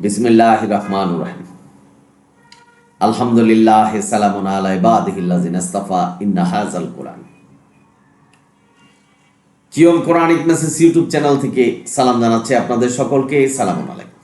বিসমিল্লাহির রহমানির রহিম। আলহামদুলিল্লাহ, সালামুন আলা ইবাদিহিল্লাযিনা ইসতাফা, ইন্না হাযাল কুরআন। কিয়ম কোরআনিক মেসেজ ইউটিউব চ্যানেল থেকে সালাম জানাচ্ছি আপনাদের সকলকে। সালামুন আলাইকুম।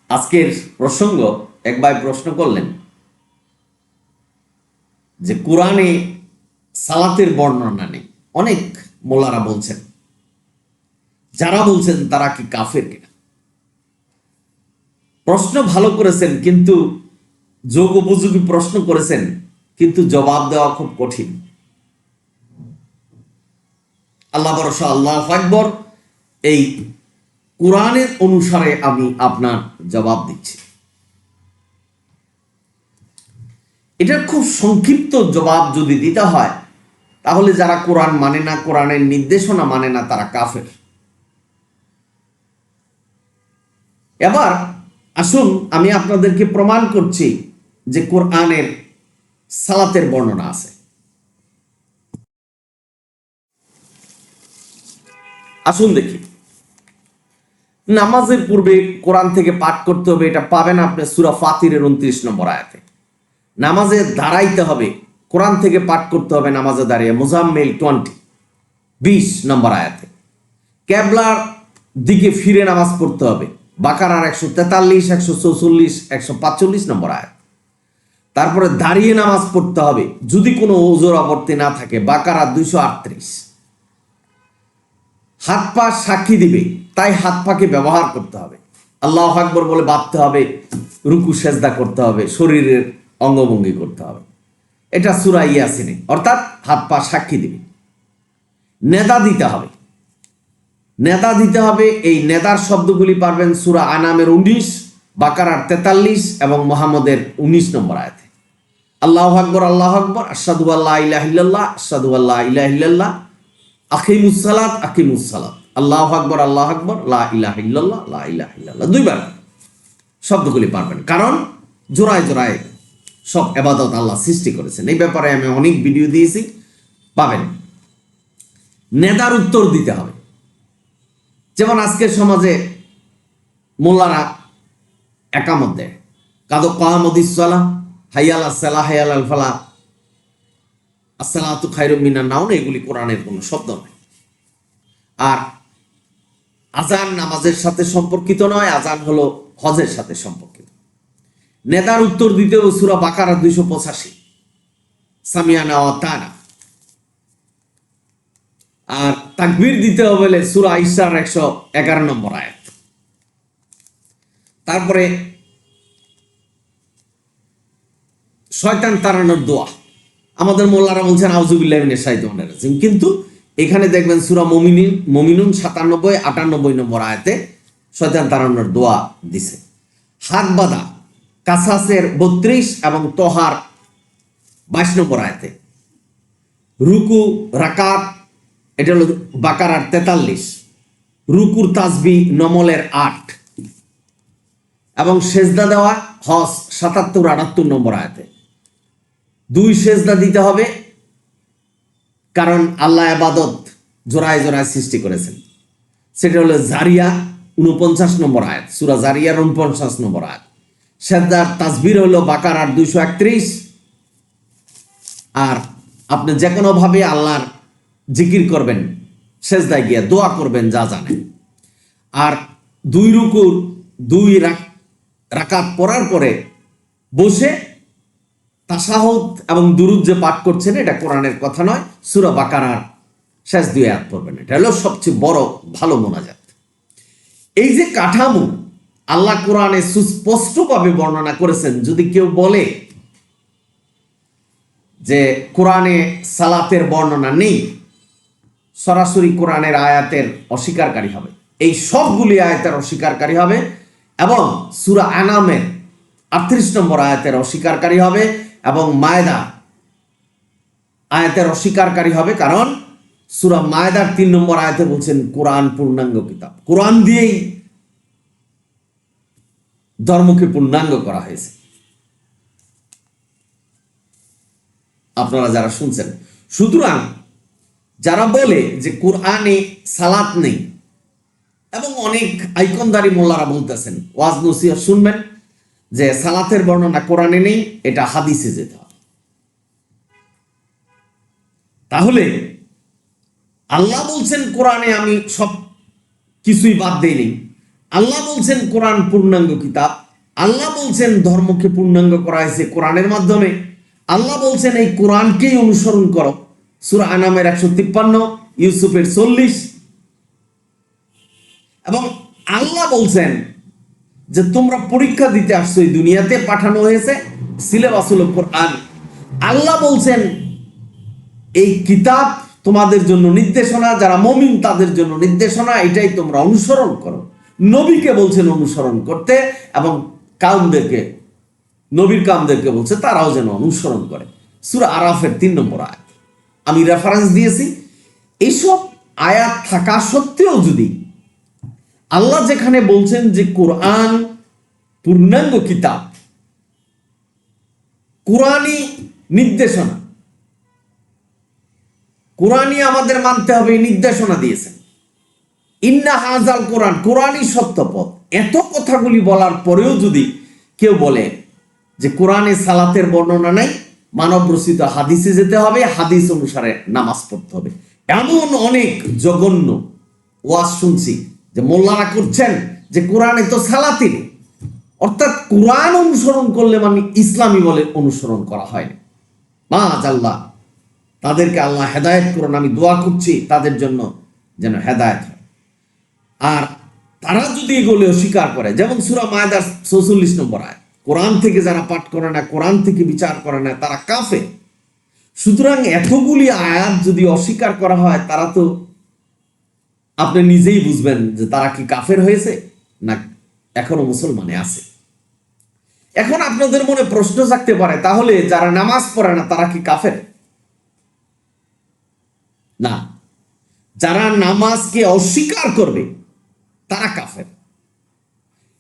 আজকের প্রসঙ্গ, এক ভাই প্রশ্ন করলেন যে কোরআনে সালাতের বর্ণনা নেই। অনেক মোল্লারা বলছেন, যারা বলছেন তারা কি কাফের কিনা। প্রশ্ন ভালো করেছেন, কিন্তু যোগ উপযোগী প্রশ্ন করেছেন, কিন্তু জবাব দেওয়া খুব কঠিন। আল্লাহ ভরসা, আল্লাহু আকবার। এই কোরআনের অনুসারে আমি আপনার জবাব দিচ্ছি। এটার খুব সংক্ষিপ্ত জবাব যদি দিতে হয়, তাহলে যারা কোরআন মানে না, কোরআনের নির্দেশনা মানে না, তারা কাফের। এবার আসুন, আমি আপনাদেরকে প্রমাণ করছি যে কোরআনের সালাতের বর্ণনা আছে। আসুন দেখি। নামাজের পূর্বে কোরআন থেকে পাঠ করতে হবে, এটা পাবেন আপনি সূরা ফাতিরের 29 নম্বর আয়াতে। নামাজে দাঁড়াইতে হবে, কোরআন থেকে পাঠ করতে হবে নামাজে দাঁড়িয়ে, মুজাম্মিল 20 নম্বর আয়াতে। কেবলার দিকে ফিরে নামাজ পড়তে হবে, বাকারার 143, 144, 145 নম্বর আয়াত। তারপরে দাঁড়িয়ে নামাজ পড়তে হবে যদি কোনো ওজর আপত্তি না থাকে, বাকারা 238। হাত পা সাক্ষী দিবে, তাই হাত পাকে ব্যবহার করতে হবে। আল্লাহু আকবার বলে বাঁধতে হবে, রুকু সেজদা করতে হবে, শরীরের অঙ্গভঙ্গি করতে হবে। এটা সূরা ইয়াসিনে, অর্থাৎ হাত পা সাক্ষী দিবে। নেদা দিতে হবে, নেদা দিতে হবে। এই নেদার শব্দগুলি পারবেন সূরা আনামের 19, বাকারার 43 এবং মুহাম্মদের 19 নম্বর আয়াতে। আল্লাহু আকবার, আল্লাহু আকবার, আশহাদু আল্লা ইলাহা ইল্লাল্লাহ, আশহাদু আল্লা ইলাহা ইল্লাল্লাহ, আকিমুস সালাত, আকিমুস সালাত, আল্লাহু আকবার, আল্লাহু আকবার, লা ইলাহা ইল্লাল্লাহ, লা ইলাহা ইল্লাল্লাহ। দুইবার শব্দগুলি পারবেন, কারণ জোড়ায় জোড়ায় সব ইবাদত আল্লাহ সৃষ্টি করেছেন। এই ব্যাপারে আমি অনেক ভিডিও দিয়েছি, পাবেন। নেদার উত্তর দিতে হবে। যেমন আজকের সমাজে মোল্লারা একামত দেয়, কাদ কামাতিস সালাহ, হাইয়াল সালাহ, হাইয়াল আল ফালাহ, আসসালাতু খায়রুম মিনান নাওম, এগুলি কোরআনের কোনো শব্দ নয়। আর আজান নামাজের সাথে সম্পর্কিত নয়, আজান হলো হজের সাথে সম্পর্কিত। নেদার উত্তর দিতে হবে সূরা বাকারা 285, সামিয়ানা ওয়া আতানা। আর তাকবীর দিতে হবে সূরা ইসরার 111 নম্বর আয়াত। তারপরে শয়তান তাড়ানোর দোয়া, আমাদের মোল্লারা বলছেন আউযুবিল্লাহি মিনাশ শাইতানির রাজিম, কিন্তু এখানে দেখবেন সূরা মুমিনুন 97, 98 নম্বর আয়াতে শয়তান তাড়ানোর দোয়া দিছে। হাত বাঁধা কাসাসের 32 এবং তোহার 22 নম্বর আয়াতে। রুকু রাকাত, এটা হলো বাকারার 43, রুকুর তাসবিহ নমলের 8 এবং সেজদা দেওয়া হজ 77, 78 নম্বর আয়াতে। 2 সেজদা দিতে হবে, কারণ আল্লাহ ইবাদত জোড়ায় জোড়ায় সৃষ্টি করেছেন। সেটা হলো জারিয়া 49 নম্বর আয়াত, সূরা জারিয়ার 49 নম্বর আয়াত। সেজদার তাসবিহ হলো বাকারার 231। আর আপনি যে কোনো ভাবে আল্লাহর জিকির করবেন, সেজদায় গিয়ে দোয়া করবেন যা জানেন। আর 2 রুকুর 2 রাকাত পড়ার পরে বসে তাশাহুদ এবং দুরুদ যে পাঠ করছেন, এটা কোরআনের কথা নয়, সূরা বাকারার শেষ 2 আয়াত পড়বেন। এটা হলো সবচেয়ে বড় ভালো মোনাজাত। এই যে কাঠামো আল্লাহ কোরআনে সুস্পষ্টভাবে বর্ণনা করেছেন। যদি কেউ বলে যে কোরআনে সালাতের বর্ণনা নেই, সরাসরি কোরআনের আয়াতের অস্বীকারী হবে। এই সবগুলি আয়াতের অস্বীকারী হবে এবং সূরা আনামের 38 নম্বর আয়াতের অস্বীকারী হবে এবং মায়দা আয়াতের অস্বীকারী হবে। কারণ সূরা মায়দার 3 নম্বর আয়াতে বলছেন কোরআন পূর্ণাঙ্গ কিতাব, কোরআন দিয়েই ধর্মকে পূর্ণাঙ্গ করা হয়েছে। আপনারা যারা শুনছেন, সুতরাং যারা বলে যে কোরআনে সালাত নেই, এবং অনেক আইকনদারি মোল্লারা বলতেছেন, ওয়াজ নসিহত শুনবেন যে সালাতের বর্ণনা কোরআনে নেই, এটা হাদিসে যেতে হবে। তাহলে আল্লাহ বলছেন কোরআনে আমি সব কিছুই বাদ দেইনি, আল্লাহ বলছেন কোরআন পূর্ণাঙ্গ কিতাব, আল্লাহ বলছেন ধর্মকে পূর্ণাঙ্গ করা হয়েছে কোরআনের মাধ্যমে, আল্লাহ বলছেন এই কোরআনকেই অনুসরণ করো, সূরা আনামের 153, ইউসুফের 40। এবং আল্লাহ বলছেন যে তোমরা পরীক্ষা দিতে আসছো, এই দুনিয়াতে পাঠানো হয়েছে, সিলেবাস হলো কোরআন। আল্লাহ বলছেন এই কিতাব তোমাদের জন্য নির্দেশনা, যারা মুমিন তাদের জন্য নির্দেশনা, এটাই তোমরা অনুসরণ করো। নবীকে বলছেন অনুসরণ করতে, এবং কাউমদেরকে, নবীর কাউমদেরকে বলছে তারাও যেন অনুসরণ করে। সূরা আরাফের 3 নম্বর আয়াত আমি রেফারেন্স দিয়েছি। এইসব আয়াত থাকা সত্ত্বেও যদি আল্লাহ যেখানে বলছেন যে কোরআন পূর্ণাঙ্গ কিতাব, কোরআনই নির্দেশনা, কোরআনই আমাদের মানতে হবে, নির্দেশনা দিয়েছেন, ইন্না হাযাল কোরআন, কোরআনই সত্য পথ, এত কথাগুলি বলার পরেও যদি কেউ বলে যে কোরআনে সালাতের বর্ণনা নাই, মানব রচিত হাদিসে যেতে হবে, হাদিস অনুসারে নামাজ পড়তে হবে, এমন অনেক জঘন্য ওয়াজ শুনছি যে মোল্লারা করছেন যে কোরআনে তো সালাতই নেই, অর্থাৎ কোরআন অনুসরণ করলে মানে ইসলামী বলে অনুসরণ করা হয়নি। মাআযাল্লাহ, তাদেরকে আল্লাহ হেদায়েত করুন, আমি দোয়া করছি তাদের জন্য যেন হেদায়েত হয়। আর তারা যদি এগুলো অস্বীকার করে, যেমন সূরা মায়েদার ৪৪ নম্বর আয়াত, কোরআন থেকে যারা পাঠ করে না, কোরআন থেকে বিচার করে না, তারা কাফের। সুতরাং এতগুলি আয়াত যদি অস্বীকার করা হয়, তারা তো আপনি নিজেই বুঝবেন যে তারা কি কাফের হয়েছে না এখনো মুসলমানে আছে। এখন আপনাদের মনে প্রশ্ন জাগতে পারে, তাহলে যারা নামাজ পড়ে না তারা কি কাফের? না, যারা নামাজকে অস্বীকার করবে তারা কাফের।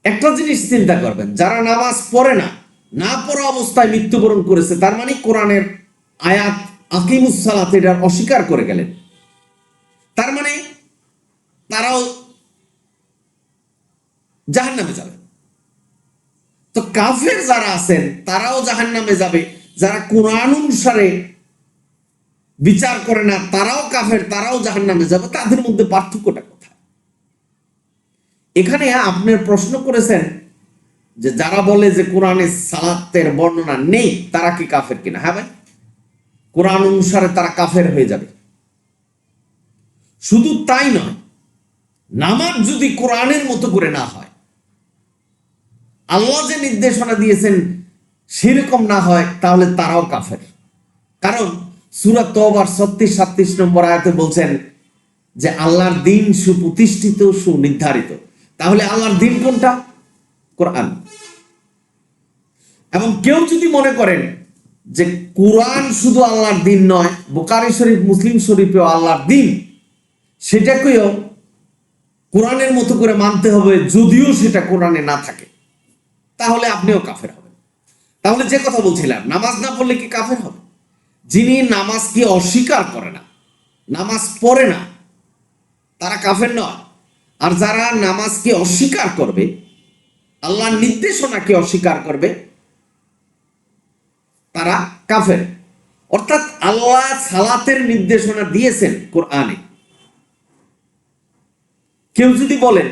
একটা জিনিস চিন্তা করবেন, যারা নামাজ পড়ে না, না পড়া অবস্থায় মৃত্যুবরণ করেছে, তার মানে কোরআনের আয়াত আকিমুস সালাত এটার অস্বীকার করে গেলেন, তার মানে তারাও জাহান্নামে যাবে। তো কাফের যারা আছেন তারাও জাহান্নামে যাবে, যারা কোরআন অনুসারে বিচার করে না তারাও কাফের, তারাও জাহান্নামে যাবে। তাদের মধ্যে পার্থক্যটা কোথায়? এখানে আপনার প্রশ্ন করেছেন যে যারা বলে যে কোরআনে সালাতের বর্ণনা নেই তারা কি কাফের কিনা। হ্যাঁ ভাই, কোরআন অনুসারে তারা কাফের হয়ে যাবে। শুধু তাই নয়, নামাজ যদি কোরআনের মতো করে না হয়, আল্লাহ যে নির্দেশনা দিয়েছেন সেরকম না হয়, তাহলে তারাও কাফের। কারণ সূরা তওবার ৩৬-৩৭ নম্বর আয়াতে বলছেন যে আল্লাহর দিন সুপ্রতিষ্ঠিত, সুনির্ধারিত। তাহলে আল্লাহর দিন কোনটা? কোরআন। এবং কেউ যদি মনে করেন যে কোরআন শুধু আল্লাহর দিন নয়, বুখারী শরীফ, মুসলিম শরীফেও আল্লাহর দিন, সেটাকেও কোরআনের মতো করে মানতে হবে যদিও সেটা কোরআনে না থাকে, তাহলে আপনিও কাফের হবেন। তাহলে যে কথা বলছিলাম, নামাজ না পড়লে কি কাফের হবে? যিনি নামাজকে অস্বীকার করে না, নামাজ পড়ে না, তারা কাফের নয়। আর যারা নামাজকে অস্বীকার করবে, আল্লাহর নির্দেশনাকে অস্বীকার করবে, তারা কাফের। অর্থাৎ আল্লাহ সালাতের নির্দেশনা দিয়েছেন কোরআনে। কেউ যদি বলেন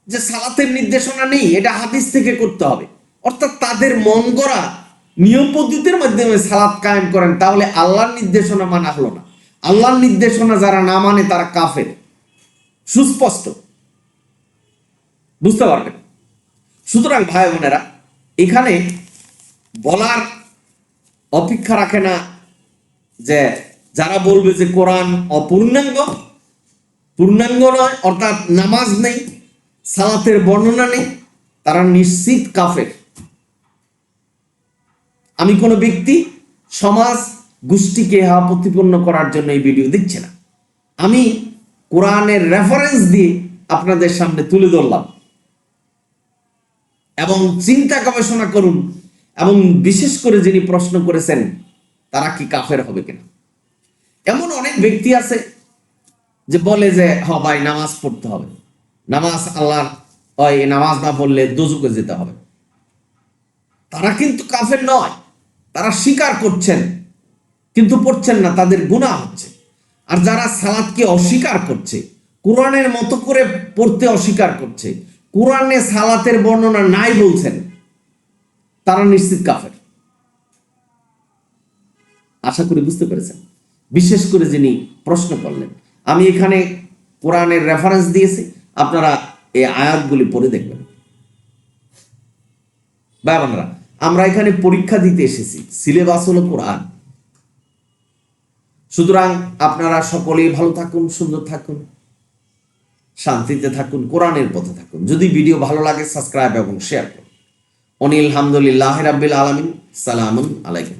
যে সালাতের নির্দেশনা নেই, এটা হাদিস থেকে করতে হবে, অর্থাৎ তাদের মন গড়া নিয়ম পদ্ধতির মাধ্যমে সালাত কায়েম করেন, তাহলে আল্লাহর নির্দেশনা মানা হলো না। আল্লাহর নির্দেশনা যারা না মানে তারা কাফের, সুস্পষ্ট, বুঝতে পারবেন। সুতরাং ভাই বোনেরা, এখানে বলার অপেক্ষা রাখে না যে যারা বলবে যে কোরআন অপূর্ণাঙ্গ, পূর্ণাঙ্গ নয়, অর্থাৎ নামাজ নেই, সালাতের বর্ণনা নেই, তারা নিশ্চিত কাফের। আমি কোনো ব্যক্তি, সমাজ, গোষ্ঠীকে ইহা প্রতিপন্ন করার জন্য এই ভিডিও দিচ্ছি না। আমি কোরআনের রেফারেন্স দিয়ে আপনাদের সামনে তুলে ধরলাম, এবং চিন্তা গবেষণা করুন, এবং বিশেষ করে যিনি প্রশ্ন করেছেন তারা কি কাফের হবে কিনা। এমন অনেক ব্যক্তি আছে যে বলে যে ভাই নামাজ পড়তে হবে, নামাজ আল্লাহর, ওই নামাজ না পড়লে দোজখে যেতে হবে। তারা কিন্তু কাফের নয়, তারা স্বীকার করছেন কিন্তু পড়ছেন না, তাদের গুনাহ হচ্ছে। আর যারা সালাতকে অস্বীকার করছে, কোরআনের মতো করে পড়তে অস্বীকার করছে, কোরআনে সালাতের বর্ণনা নাই বলছেন, তারা নিশ্চিত কাফের। আশা করি বুঝতে পেরেছেন। বিশেষ করে যিনি প্রশ্ন করলেন, আমি এখানে কোরআনের রেফারেন্স দিয়েছি, আপনারা এই আয়াতগুলি পড়ে দেখবেন। বাবানরা, আমরা এখানে পরীক্ষা দিতে এসেছি, সিলেবাস হলো কোরআন। সুতরাং আপনারা সকলেই ভালো থাকুন, সুন্দর থাকুন, শান্তিতে থাকুন, কোরআনের পথে থাকুন। যদি ভিডিও ভালো লাগে সাবস্ক্রাইব এবং শেয়ার করুন। অনিল হামদুলিল্লাহ রাব্বিল আলামিন। সালামুন আলাইকুম।